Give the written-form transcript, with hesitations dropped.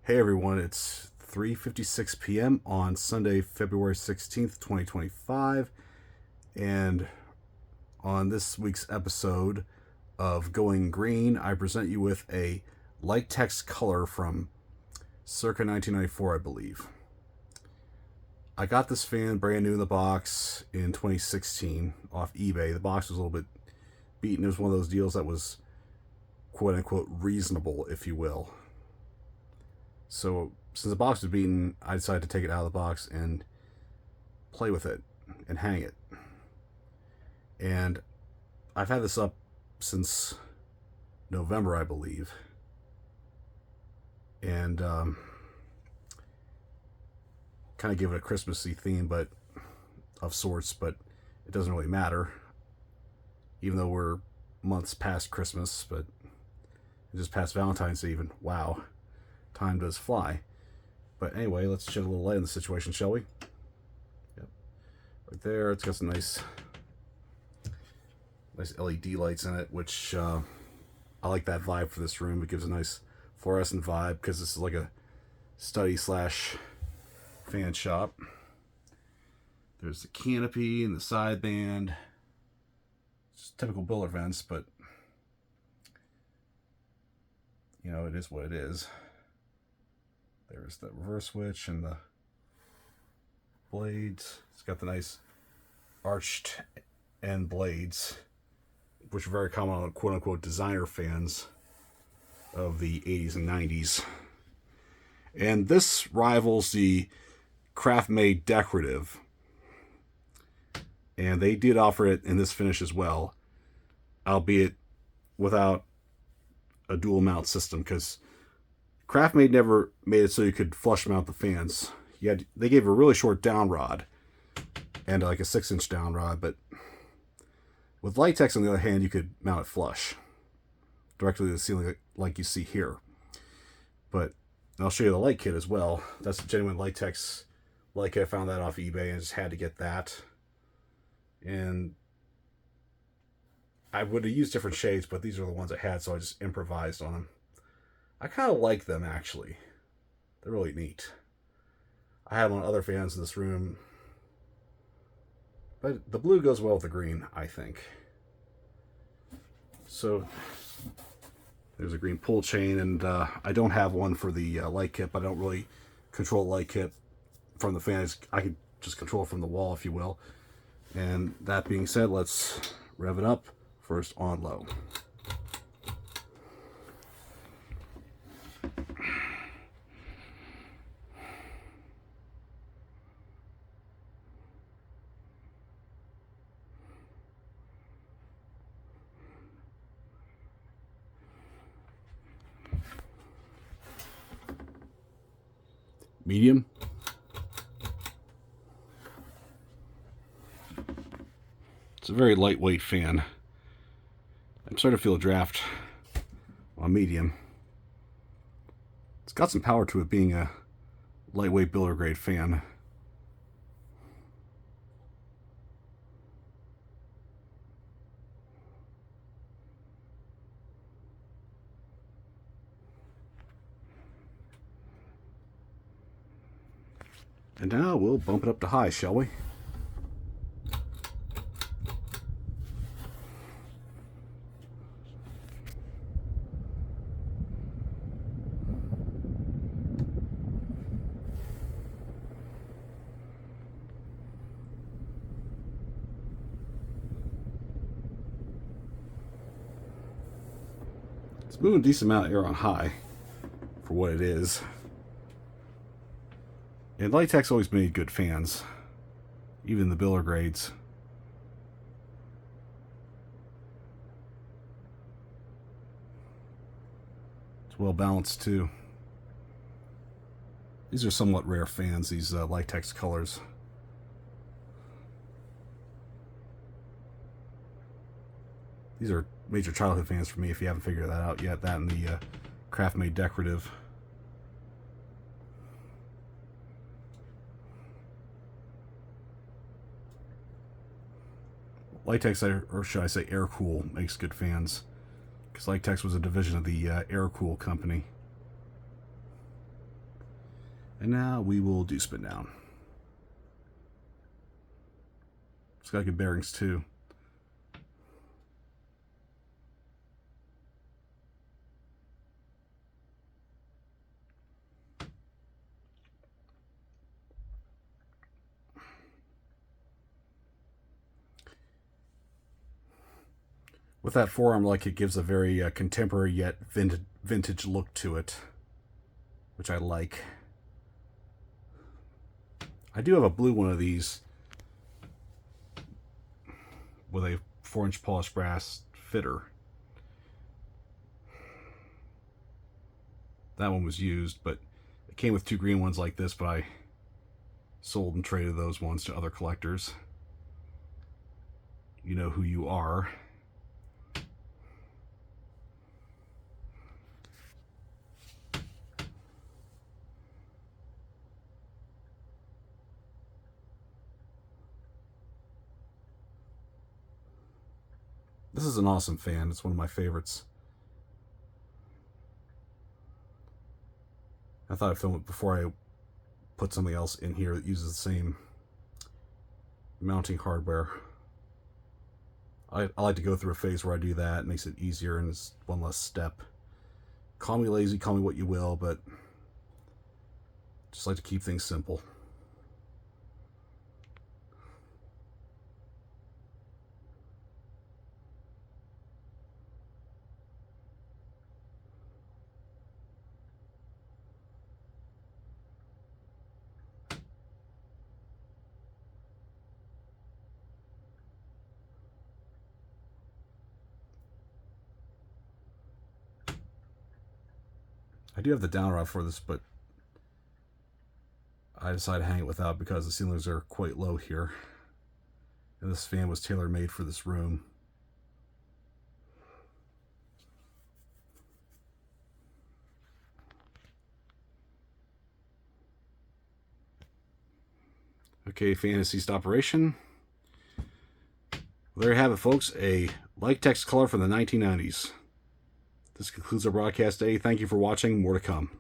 Hey everyone, it's 3:56 p.m. on Sunday, February 16th, 2025, and on this week's episode of Going Green, I present you with a Litex Color from circa 1994, I believe. I got this fan brand new in the box in 2016 off eBay. The box was a little bit beaten. It was one of those deals that was quote-unquote reasonable, if you will. So since the box was beaten, I decided to take it out of the box and play with it and hang it. And I've had this up since November, I believe. And kind of give it a Christmassy theme, but of sorts, but it doesn't really matter. Even though we're months past Christmas, but just past Valentine's Day even. Wow. Time does fly. But anyway, let's shed a little light on the situation, shall we? Yep. Right there, it's got some nice LED lights in it, which I like that vibe for this room. It gives a nice fluorescent vibe because this is like a study slash fan shop. There's the canopy and the sideband. It's typical builder vents, but you know, it is what it is. There's the reverse switch and the blades. It's got the nice arched end blades, which are very common on quote-unquote designer fans of the 80s and 90s. And this rivals the craft-made decorative. And they did offer it in this finish as well, albeit without a dual mount system, because Craftmade never made it so you could flush mount the fans. They gave a really short down rod and like a 6-inch down rod, but with Litex on the other hand, you could mount it flush directly to the ceiling like you see here. But I'll show you the light kit as well. That's a genuine Litex light kit. I found that off eBay and just had to get that. And I would have used different shades, but these are the ones I had, so I just improvised on them. I kind of like them, actually. They're really neat. I have on other fans in this room, but the blue goes well with the green, I think. So there's a green pull chain, and I don't have one for the light kit, but I don't really control the light kit from the fans. I can just control it from the wall, if you will. And that being said, let's rev it up. First on low. Medium. It's a very lightweight fan. I'm starting to feel a draft on medium. It's got some power to it being a lightweight builder grade fan. And now we'll bump it up to high, shall we? It's moving a decent amount of air on high for what it is. And Litex always made good fans, even the builder grades. It's well balanced too. These are somewhat rare fans, these Litex colors. These are major childhood fans for me if you haven't figured that out yet. That and the craft-made decorative. Litex, or should I say Air-Cool, makes good fans. Because Litex was a division of the Air-Cool company. And now we will do spin down. It's got good bearings too. With that forearm like, it gives a very contemporary yet vintage look to it, which I like. I do have a blue one of these with a 4-inch polished brass fitter. That one was used, but it came with 2 green ones like this, but I sold and traded those ones to other collectors. You know who you are. This is an awesome fan. It's one of my favorites. I thought I'd film it before I put something else in here that uses the same mounting hardware. I like to go through a phase where I do that. It makes it easier and it's one less step. Call me lazy, call me what you will, but just like to keep things simple. I do have the down rod for this, but I decided to hang it without because the ceilings are quite low here. And this fan was tailor-made for this room. Okay, fan has ceased operation. Well, there you have it, folks. A Litex Color from the 1990s. This concludes our broadcast today. Thank you for watching. More to come.